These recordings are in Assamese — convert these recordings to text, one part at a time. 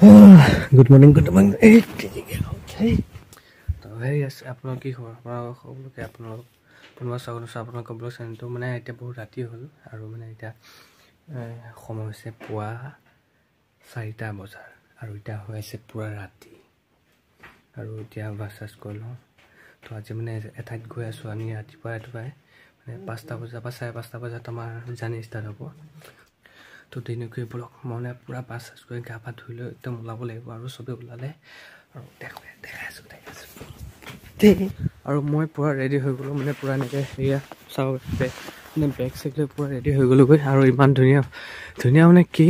Good morning. Hey, तो है यस आपन की खबर आपन खबर के आपन पुनवा सागन कबल सेंटो माने এতিয়া বহুত ৰাতি হল আৰু মানে এতিয়া সময় হৈছে পুৱা 4টা বজাৰ আৰু এটা হৈছে পুৰা ৰাতি আৰু এতিয়া বাছাস কলো তো আজি মানে এঠাইত গৈ আছো আমি ৰাতিপুৱা এটাই মানে 5টা বজা বা 5:30 বজাত আমাৰ জানি ষ্টাৰ্ট হ'ব তো দিনকৈ ব্লক মনে পুৰা বাছাস কৰি গাপা ধুইলো একদম ওলাব লাগিব আৰু সবে ওলালে আৰু দেখাইছো আৰু মই পুৰা ৰেডি হৈ গলো মানে পুৰা নেকে এয়া চাও মানে বেক সাইকেল পুৰা ৰেডি হৈ গলো গৈ আৰু ইমান ধুনিয়া মানে কি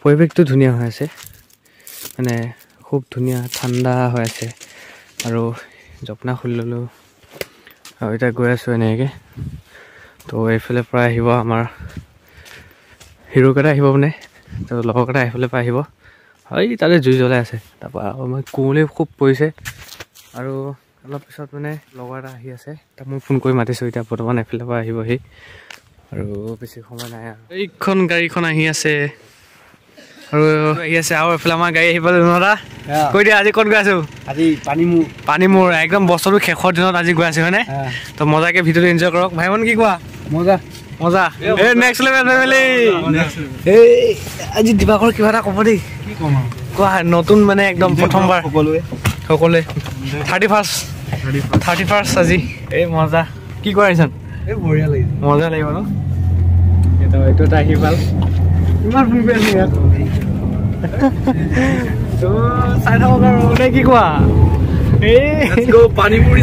পৰিবেশটো ধুনিয়া হৈ আছে মানে খুব ধুনিয়া ঠাণ্ডা হৈ আছে আৰু জপনা খুলি ললো আৰু এটা গৈ আছো এনেকে তো এইফালে পৰা আহিব আমাৰ হিৰো কাটা আহিব মানে তো লগৰ কাটা আহিলে পাই আহিব হয় তাতে জুই জ্বলাই আছে তাৰপা মই কোলে খুব পৰিছে আৰু অলপ পিছত মানে লগৰ এটা আহি আছে তা মই ফোন কৰি মাতিছো এটা বৰ্তমান এফালে পৰা আহিবহি আৰু বেছি সময় নাই আৰু এইখন গাড়ীখন আহি আছে আৰু আহি আছে আৰু এফালে আমাৰ গাড়ী আহিব নৰা কৈ দিয়া আজি ক'ত গৈ আছো আজি পানীমূৰ একদম বছৰটো শেষৰ দিনত আজি গৈ আছে হয়নে তো মজাকে ভিডিঅ'টো এনজয় কৰক ভাইমন কি কোৱা মজা এ নেক্সট লেভেল ফ্যামিলি এই আজি দিবাকৰ কিবা এটা ক'ব দেই কি কম কোৱা নতুন মানে একদম প্ৰথমবাৰ সকলোৱে 31st আজি এই মজা কি কৰিছন এই বঢ়িয়া লাগিছে মজা লাগিব ন এইটো আহি ভাল ইমান ফোন কৰি আছে ইয়াত তো চাই থাকক আৰু নে কি কোৱা এই let's go Panimur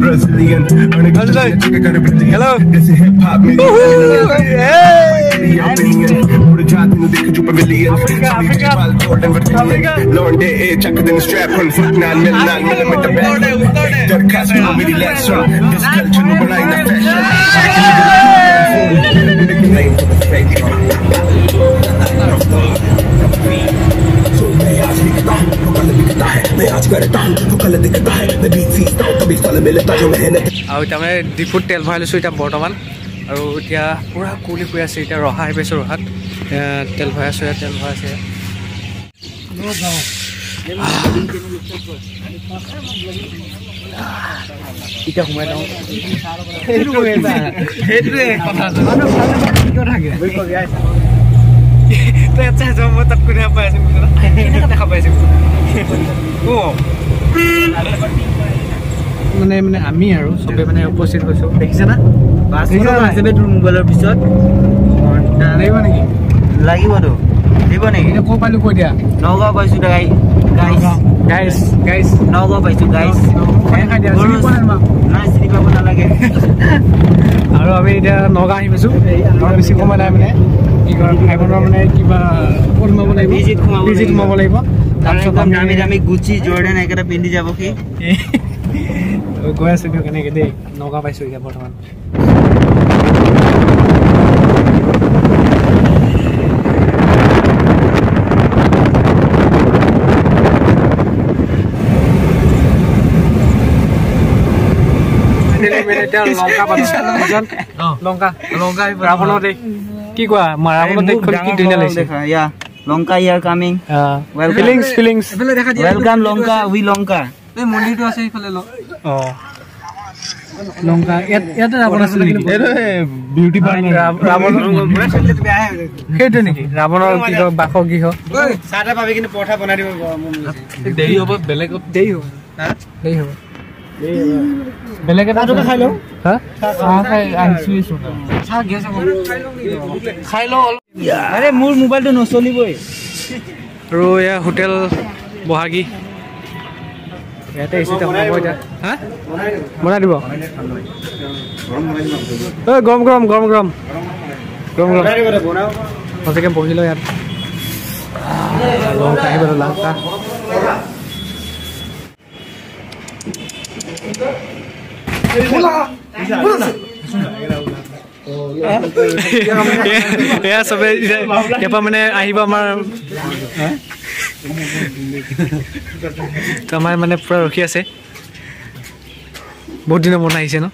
Brazilian. Hello. This is hip hop. আৰু এটা মানে ডিপুত তেল ভৰাই লৈছো এতিয়া বৰ্তমান আৰু এতিয়া পুৰা কুলি হৈ আছে এতিয়া ৰহা আহি পাইছো ৰহাত তেল ভৰাই আছে এতিয়া সোমাই যাওঁ সেইটোৱে কথা মই তাত কোনে পাই আছো দেখা পাইছো মানে আমি আৰু সবে মানে উপস্থিত হৈছো দেখিছা না বাস আছে তোৰ মোবাইলৰ পিছত লাগিব নেকি লাগিবতো দিব নেকি ক পালো কৈ দিয়া নগাঁও পাইছো গাইস নগাঁও পাইছো গাইস নাই চিনি পাব নালাগে আৰু আমি এতিয়া নগাঁও আহি পাইছো আৰু বেছি সময় নাই মানে কি কৰা ভাইবনৰ মানে কিবা সোমাব লাগিব ভিজিট সোমাব লাগিব তাৰপিছত আমি গুচি জৰ্ডান একেটা পিন্ধি যাব কি গৈ আছো কেনেকে দেই নগাঁও পাইছো এতিয়া বৰ্তমান লংকা ৰাৱণৰ দেশ কি কোৱা ৰাৱণৰ দেশখন কি ধুনীয়া লাগিছে লংকা ইয়াৰ কামিং ফিলিংস ওয়েলকাম লংকা উই লংকা এই মন্দিৰটো আছে ইফালে লংকা ইয়াতে ৰাৱণ আছে নেকি এটো বিউটি পাৰ্লাৰ ৰাৱণৰ সেইটো নেকি ৰাৱণৰ কি বাসগৃহ সাটা পাবি কিন্তু পৰঠা বনাই দিব দেৰি হ'ব বেলেগ দেৰি হ'ব বেলেগ এটা খাই লও খাই আনছো খাই লও আৰে মোৰ মোবাইলটো নচলিবই আৰু এয়া হোটেল বহাগী ইয়াতে এসি তা বনাই দিয়া বনাই দিব গৰম বনাও সঁচাকে বহিলো ইয়াত লংকা আহিব লংকা এয়া সবে ইয়াৰ মানে আহিব আমাৰ তো আমাৰ মানে পুৰা ৰখি আছে বহুত দিনৰ মন আহিছে ন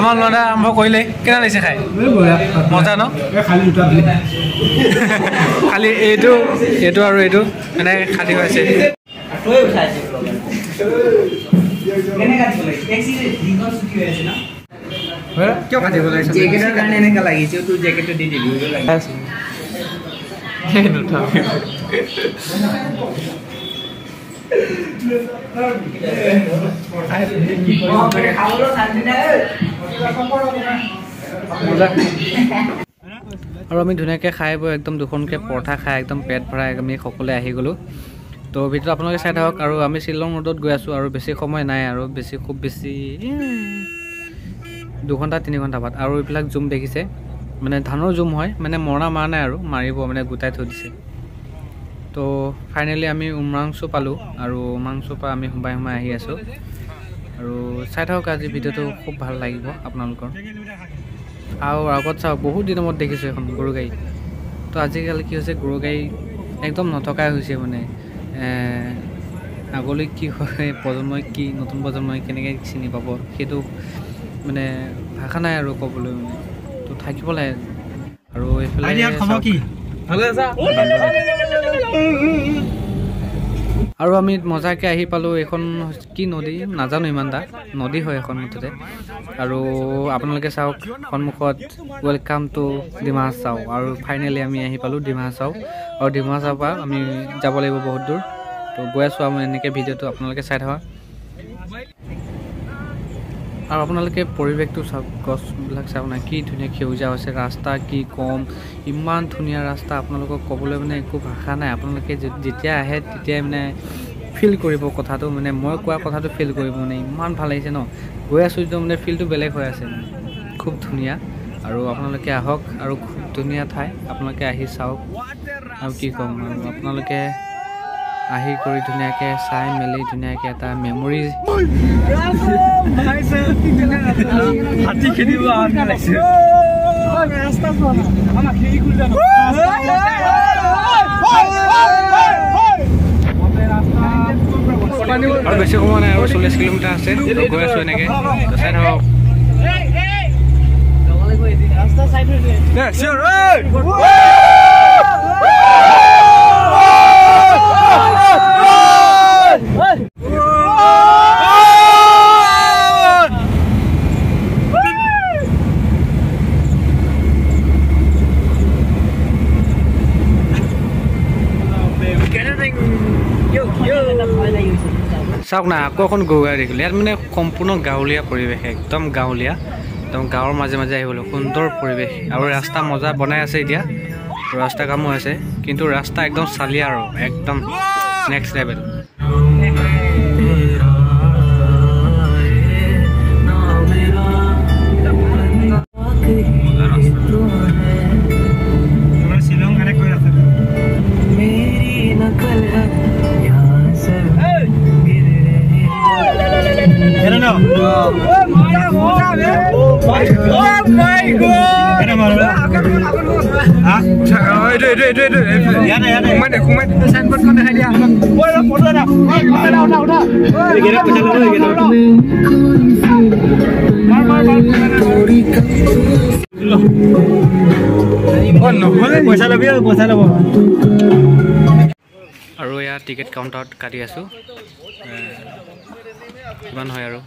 আমাৰ ল'ৰা আৰম্ভ কৰিলে কেনে লাগিছে খাই মজা ন খালি এইটো আৰু এইটো মানে খালী হৈ আছে কিয় কাটিব লাগিছে জেকেটৰ কাৰণে এনেকা লাগিছে তোৰ জেকেটটো দি দিবি আৰু আমি ধুনীয়াকৈ খাই বৈ একদম দুখনকৈ পৰঠা খাই একদম পেট ভৰাই আমি সকলোৱে আহি গ'লোঁ তো ভিডিঅ'টো আপোনালোকে চাই থাকক আৰু আমি শ্বিলং ৰোডত গৈ আছোঁ আৰু বেছি সময় নাই আৰু খুব বেছি 2 ঘণ্টা 3 ঘণ্টা বাদ আৰু এইবিলাক জুম দেখিছে মানে ধানৰ জুম হয় মানে মৰণা মাৰা নাই আৰু মাৰিব মানে গোটাই থৈ দিছে তো ফাইনেলি আমি উমৰাংচু পালোঁ আৰু উমৰাংচুৰ পৰা আমি সোমাই আহি আছোঁ আৰু চাই থাকক আজি ভিডিঅ'টো খুব ভাল লাগিব আপোনালোকৰ আৰু আগত চাওক বহুত দিনৰ মূৰত দেখিছোঁ এখন গৰু গাড়ী তো আজিকালি কি হৈছে গৰু গাড়ী একদম নথকাই হৈছে মানে আগলৈ কি হয় প্ৰজন্মই কি নতুন প্ৰজন্মই কেনেকৈ চিনি পাব সেইটো মানে ভাষা নাই আৰু ক'বলৈ মানে তো থাকিব লাগে আৰু এইফালে আৰু আমি মজাকৈ আহি পালোঁ এইখন কি নদী নাজানো ইমান এটা নদী হয় এখন মুঠতে আৰু আপোনালোকে চাওক সন্মুখত ৱেলকাম টু ডিমা হাছাও আৰু ফাইনেলি আমি আহি পালোঁ ডিমা হাছাও আৰু ডিমা হাছাওৰ পৰা আমি যাব লাগিব বহুত দূৰ তো গৈ আছোঁ আমি এনেকৈ ভিডিঅ'টো আপোনালোকে চাই থাকক আৰু আপোনালোকে পৰিৱেশটো চাওক গছবিলাক চাওক না কি ধুনীয়া সেউজীয়া হৈছে ৰাস্তা কি কম ইমান ধুনীয়া ৰাস্তা আপোনালোকক ক'বলৈ মানে একো ভাষা নাই আপোনালোকে যেতিয়া আহে তেতিয়াই মানে ফিল কৰিব কথাটো মানে মই কোৱা কথাটো ফিল কৰিব মানে ইমান ভাল লাগিছে ন গৈ আছোঁ যদিও মানে ফিলটো বেলেগ হৈ আছে খুব ধুনীয়া আৰু আপোনালোকে আহক আৰু খুব ধুনীয়া ঠাই আপোনালোকে আহি চাওক আৰু কি ক'ম আৰু আপোনালোকে আহি কৰি ধুনীয়াকৈ চাই মেলি ধুনীয়াকৈ এটা মেমৰি আৰু বেছি সময় নাই আৰু 40 কিলোমিটাৰ আছে গৈ আছোঁ এনেকৈ চাই থাকক চাওক না আকৌ এখন গৰু গাড়ী দেখিলোঁ ইয়াত মানে সম্পূৰ্ণ গাঁৱলীয়া পৰিৱেশ একদম গাঁৱলীয়া একদম গাঁৱৰ মাজে মাজে আহিবলৈ সুন্দৰ পৰিৱেশ আৰু ৰাস্তা মজা বনাই আছে এতিয়া ৰাস্তা কামো আছে কিন্তু ৰাস্তা একদম চালিয়া আৰু একদম নেক্সট লেভেল আৰু ইয়াত টিকেট কাউণ্টাৰত কাটি আছোঁ কিমান হয় আৰু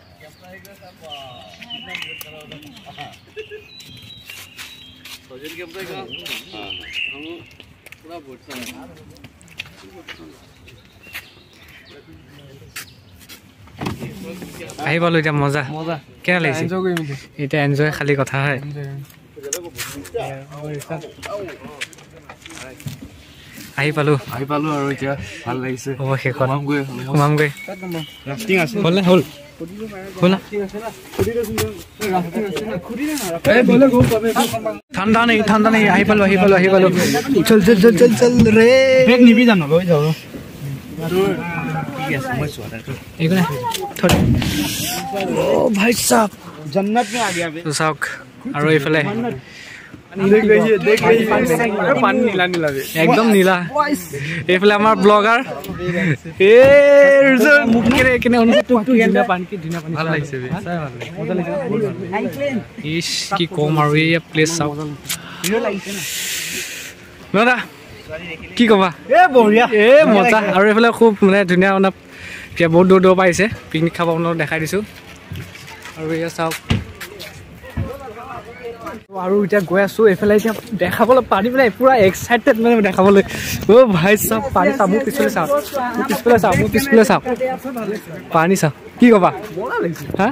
আহি পালোঁ এতিয়া মজা কেনে লাগিছে এতিয়া এনজয় খালি কথা হয় আহি পালোঁ আৰু এতিয়া ভাল লাগিছে সোমামগৈ হ'ল হ'ল ঠাণ্ডা নেই আহি পালোঁ চল ৰে নিবি জানো লৈ যাওঁ भाई साहब जन्नत में आ गया बे চাওক আৰু এইফালে পানী নীলা নীলা একদম নীলা এইফালে আমাৰ ব্লগাৰ ইছ কি কম আৰু এই প্লেচ চাওক দাদা কি কবা এ মজা আৰু এইফালে খুব মানে ধুনীয়া মানে এতিয়া বহুত দূৰ দূৰ পাৰিছে পিকনিক খাব আপোনালোকক দেখাই দিছোঁ আৰু এয়া চাওক আৰু এতিয়া গৈ আছোঁ এইফালে এতিয়া দেখাবলৈ পানী পেলাই পুৰা এক্সাইটেড মানে দেখাবলৈ অ' ভাই চাওক পানী চাওক মোৰ পিছফালে চাওক মোৰ পিছফালে চাওক পানী চাওক কি ক'বা মজা লাগিছে হা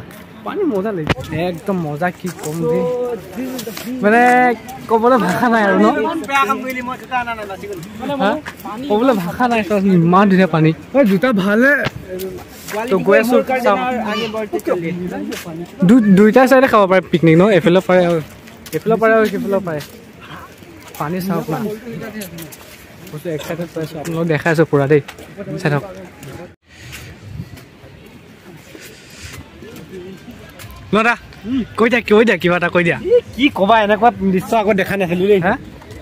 পানী মজা লাগিছে একদম মজা কি ক'ম দেই মানে ক'বলৈ ভাষা নাই আৰু ন ক'বলৈ ভাষা নাই ইমান ধুনীয়া পানী জোতা ভালে তো গৈ আছোঁ দুইটা চাইডে খাব পাৰে পিকনিক ন এইফালে পাৰে আৰু এইফালে পাৰে আৰু সেইফালেও পাৰে পানী চাওক না বস্তু এক্সাইটেড পাইছোঁ আপোনালোক দেখাই আছোঁ পুৰা দেই চাই থাকক দাদা কৈ দিয়া কিবা এটা কৈ দিয়া কি ক'বা এনেকুৱা দৃশ্য আগত দেখা নাছিলো দেই হা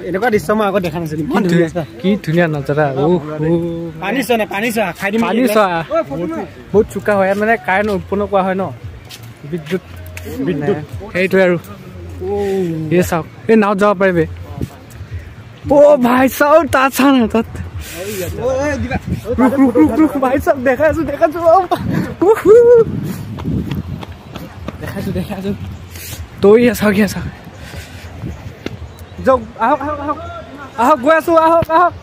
এনেকুৱা দৃশ্য মই আগত দেখা নাছিলো কি ধুনীয়া নজাৰা পানী চোৱা পানী চোৱা খাই দিম পানী চোৱা বহুত চোকা হয় মানে কাৰেণ্ট উৎপন্ন কৰা হয় ন বিদ্যুৎ সেইটোৱে আৰু এই চাওক এই নাৱত যাব পাৰিবি অ' ভাই চাওক তাত চা না তাত ভাই চাওক দেখাইছোঁ তই চাওক যাওক আহক গৈ আছোঁ আহক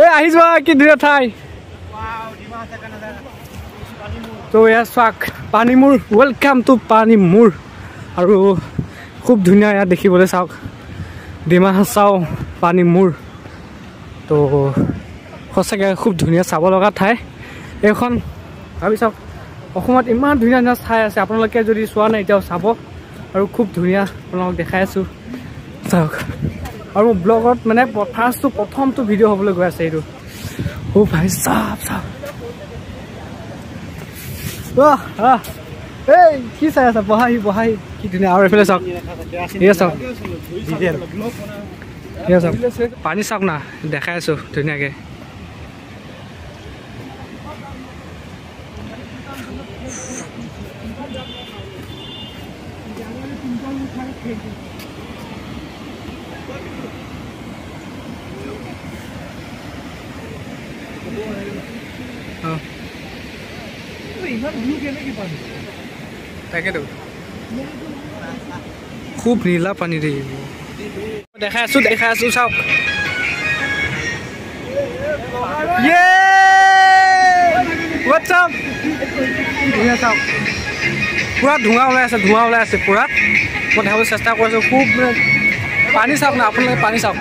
এই আহি যোৱা কি ধুনীয়া ঠাই তো এয়া চাওক পানীমূৰ ৱেলকাম টু পানীমূৰ আৰু খুব ধুনীয়া ইয়াত দেখিবলৈ চাওক ডিমা হাছাও পানীমূৰ তো সঁচাকৈ খুব ধুনীয়া চাব লগা ঠাই এইখন ভাবি চাওক অসমত ইমান ধুনীয়া ধুনীয়া ঠাই আছে আপোনালোকে যদি চোৱা নাই এতিয়াও চাব আৰু খুব ধুনীয়া আপোনালোকক দেখাই আছোঁ চাওক আৰু মোৰ ব্লগত মানে প্ৰথমটো ভিডিঅ' হ'বলৈ গৈ আছে এইটো অ' ভাই চাওক এই কি চাই আছা বহাহি কি ধুনীয়া আৰু এইফালে চাওক এয়া চাওক পানী চাওক না দেখাই আছোঁ ধুনীয়াকৈ তাকেতো খুব নীলা পানী দেই দেখাই আছোঁ চাওক চাওক পুৰা ধোঁৱা ওলাই আছে পুৰা মই দেখাবলৈ চেষ্টা কৰিছোঁ খুব পানী চাওক না আপোনালোকে পানী চাওক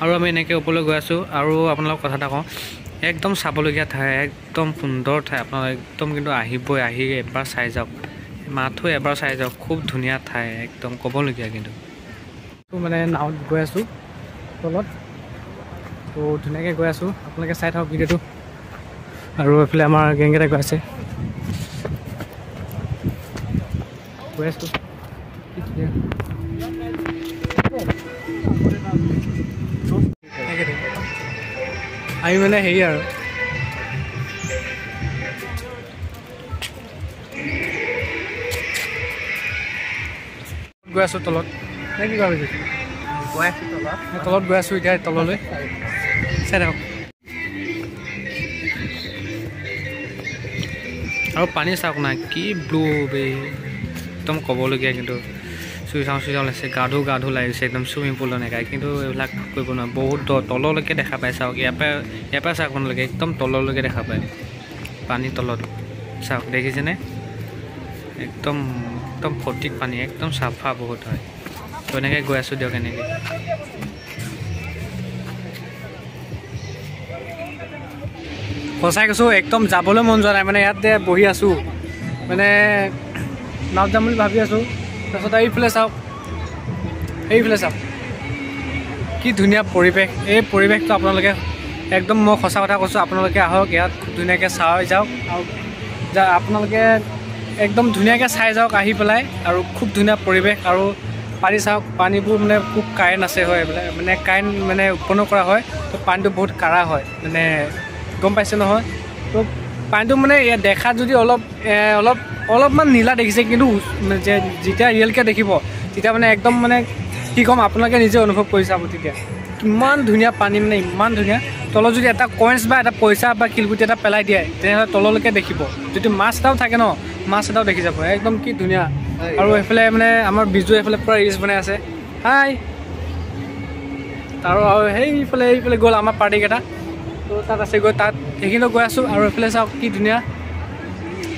আৰু আমি এনেকৈ ওপৰলৈ গৈ আছোঁ আৰু আপোনালোকক কথা এটা কওঁ একদম চাবলগীয়া ঠাই একদম সুন্দৰ ঠাই আপোনালোক একদম কিন্তু আহিবই আহি এবাৰ চাই যাওক মাথো এবাৰ চাই যাওক খুব ধুনীয়া ঠাই একদম ক'বলগীয়া কিন্তু মানে নাৱত গৈ আছোঁ তলত তো ধুনীয়াকৈ গৈ আছোঁ আপোনালোকে চাই থাকক ভিডিঅ'টো আৰু এইফালে আমাৰ গেংকেইটা গৈ আছে গৈ আছোঁ কি ধুনীয়া আমি মানে হেৰি আৰু গৈ আছোঁ তলত নে কি ভাবিছোঁ তলত গৈ আছোঁ এতিয়া তললৈ চাই থাকক আৰু পানী চাওক না কি ব্লু বে একদম ক'বলগীয়া কিন্তু চুই চাওঁ লাগিছে গা ধু লাগিছে একদম চুইমিং পুলৰ নেকাই কিন্তু এইবিলাক কৰিব নোৱাৰে বহুত তললৈকে দেখা পায় চাওক ইয়াৰ পৰা চাওক আপোনালোকে একদম তললৈকে দেখা পায় পানী তলত চাওক দেখিছেনে একদম একদম সঠিক পানী একদম চাফা বহুত হয় তো এনেকৈ গৈ আছোঁ দিয়ক এনেকৈ সঁচাই কৈছোঁ একদম যাবলৈ মন যোৱা নাই মানে ইয়াতে বহি আছোঁ মানে নাও যাম বুলি ভাবি আছোঁ তাৰপিছত এইফালে চাওক কি ধুনীয়া পৰিৱেশ এই পৰিৱেশটো আপোনালোকে একদম মই সঁচা কথা কৈছোঁ আপোনালোকে আহক ইয়াত খুব ধুনীয়াকৈ চাই যাওক আৰু আপোনালোকে একদম ধুনীয়াকৈ চাই যাওক আহি পেলাই আৰু খুব ধুনীয়া পৰিৱেশ আৰু পানী চাওক পানীবোৰ মানে খুব কাৰেণ্ট আছে হয় এইবিলাক মানে কাৰেণ্ট মানে উৎপন্ন কৰা হয় তো পানীটো বহুত কাঢ়া হয় মানে গম পাইছে নহয় তো পানীটো মানে দেখাত যদি অলপমান নীলা দেখিছে কিন্তু যেতিয়া ৰিয়েলকৈ দেখিব তেতিয়া মানে একদম মানে কি ক'ম আপোনালোকে নিজে অনুভৱ কৰি চাব তেতিয়া কিমান ধুনীয়া পানী মানে ইমান ধুনীয়া তলত যদি এটা কইনছ বা এটা পইচা বা শিলগুটি এটা পেলাই দিয়ে তেনেহ'লে তললৈকে দেখিব যদি মাছ এটাও থাকে ন মাছ এটাও দেখি যাব একদম কি ধুনীয়া আৰু এইফালে মানে আমাৰ বিজু এইফালে পূৰা ৰিলছ বনাই আছে হাই আৰু সেইফালে গ'ল আমাৰ পাৰ্টিকেইটা তো তাত আছে গৈ তাত সেইখিনিও গৈ আছোঁ আৰু এইফালে চাওক কি ধুনীয়া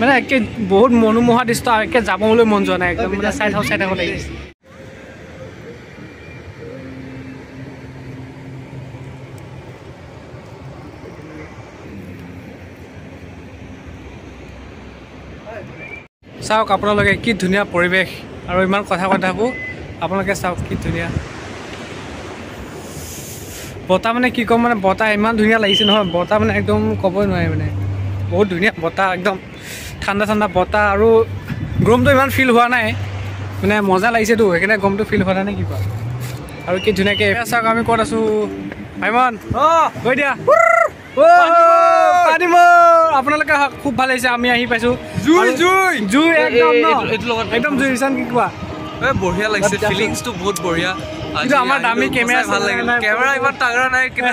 মানে একে বহুত মনোমোহা দৃশ্য একে যাবলৈ মন যোৱা নাই একদম মানে চাই থাকোঁ লাগিছে চাওক আপোনালোকে কি ধুনীয়া পৰিৱেশ আৰু ইমান কথা কৈ থাকোঁ আপোনালোকে চাওক কি ধুনীয়া বতাহ মানে কি ক'ম মানে বতাহ ইমান ধুনীয়া লাগিছে নহয় বতাহ মানে একদম ক'বই নোৱাৰে মানে বহুত ধুনীয়া বতাহ একদম ঠাণ্ডা বতাহ আৰু গৰমটো ইমান ফিল হোৱা নাই মানে মজা লাগিছেতো সেইকাৰণে গৰমটো ফিল হোৱা নাই নে কি কোৱা আৰু কি ধুনীয়াকৈ চাওক আমি ক'ত আছোঁ ভাইমন গৈ দিয়া আপোনালোকে খুব ভাল লাগিছে আমি আহি পাইছোঁ জুই একদম জুই চান কি কোৱা বঢ়িয়া লাগিছে ফিলিংছটো বহুত বঢ়িয়া কিন্তু আমাৰ দামী কেমেৰা ভাল লাগিল কেমেৰা ইমান তাগৰা নাই কিন্তু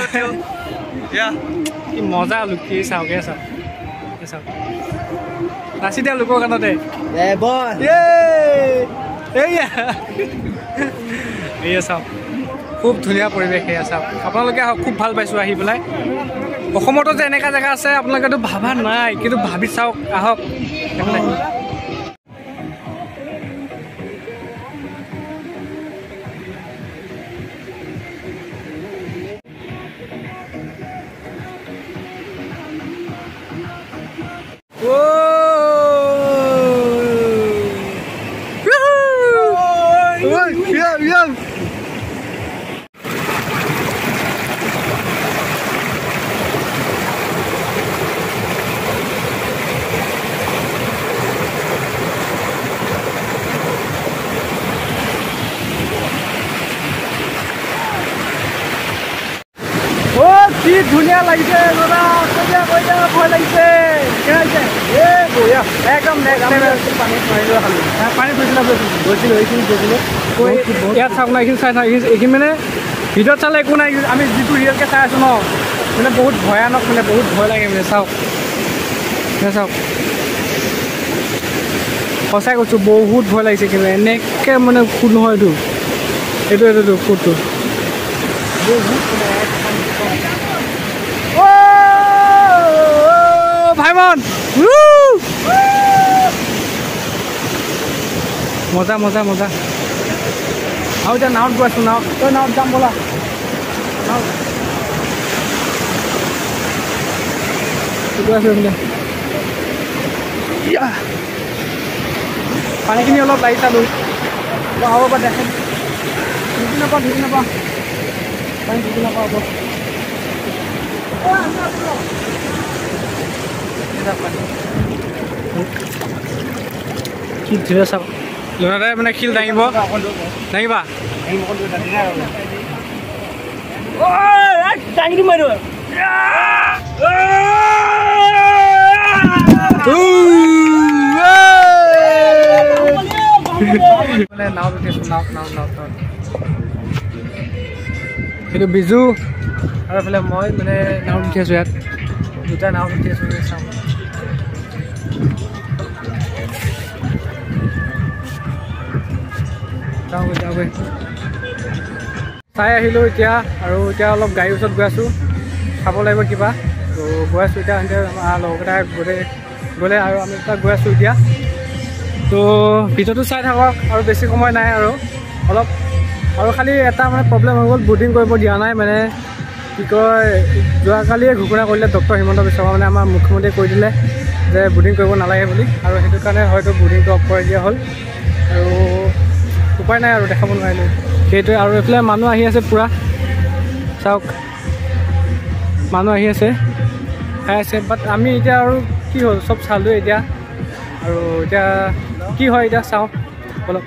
কি মজা লুকি চাওক নাচি দিয়া লোকৰ কাৰণতে এয়া চাওক খুব ধুনীয়া পৰিৱেশ এয়া চাওক আপোনালোকে খুব ভাল পাইছোঁ আহি পেলাই অসমতো যে এনেকুৱা জেগা আছে আপোনালোকেতো ভাবা নাই কিন্তু ভাবি চাওক আহক কি ধুনীয়া লাগিছে দাদা ভয় লাগিছে একদম পানী গৈছিলোঁ ইয়াত চাওক না এইখিনি চাই থাক এইখিনি মানে ভিডিঅ'ত চালে একো নাই আমি যিটো ৰিয়েলকৈ চাই আছোঁ ন মানে বহুত ভয়ানক মানে বহুত ভয় লাগে মানে চাওক সঁচাই কৈছোঁ বহুত ভয় লাগিছে কিন্তু এনেকৈ মানে ফুট নহয় এইটো ফুটটো ভাইমন মজা আৰু এতিয়া নাৱত গৈ আছোঁ নাৱত যাম ব'লা গৈ আছোঁ বোলে পানীখিনি অলপ লাগি চালোঁ হ'ব বা দেখে ঢুকি নাপাওঁ পানী ঢুকি নাপাওঁ হ'ব কি ধুনীয়া চাওক লুনাদাই মানে শিল দাঙিব দাঙিবা দাঙি দিম আৰু নাও উঠিছো নাও সেইটো বিজু আৰু এইফালে মই মানে নাও উঠি আছো ইয়াত দুটা নাও উঠি আছো চাওঁ যাওঁগৈ চাই আহিলোঁ এতিয়া আৰু এতিয়া অলপ গাড়ীৰ ওচৰত গৈ আছোঁ খাব লাগিব কিবা তো গৈ আছোঁ এতিয়া আমাৰ লগৰকেইটা গ'লে আৰু আমি তাত গৈ আছোঁ এতিয়া তো ভিডিঅ'টো চাই থাকক আৰু বেছি সময় নাই আৰু অলপ আৰু খালি এটা মানে প্ৰব্লেম হৈ গ'ল বুটিং কৰিব দিয়া নাই মানে কি কয় যোৱাকালিয়ে ঘোষণা কৰিলে ডক্টৰ হিমন্ত বিশ্ব শৰ্মা মানে আমাৰ মুখ্যমন্ত্ৰীয়ে কৈ দিলে যে বুটিং কৰিব নালাগে বুলি আৰু সেইটো কাৰণে হয়তো বুটিংটো অফ কৰি দিয়া হ'ল আৰু উপায় নাই আৰু দেখাব নোৱাৰিলোঁ সেইটোৱে আৰু এইফালে মানুহ আহি আছে পূৰা চাওক মানুহ আহি আছে খাই আছে বাট আমি এতিয়া আৰু কি হ'ল চব চালোঁ এতিয়া আৰু এতিয়া কি হয় এতিয়া চাওঁ অলপ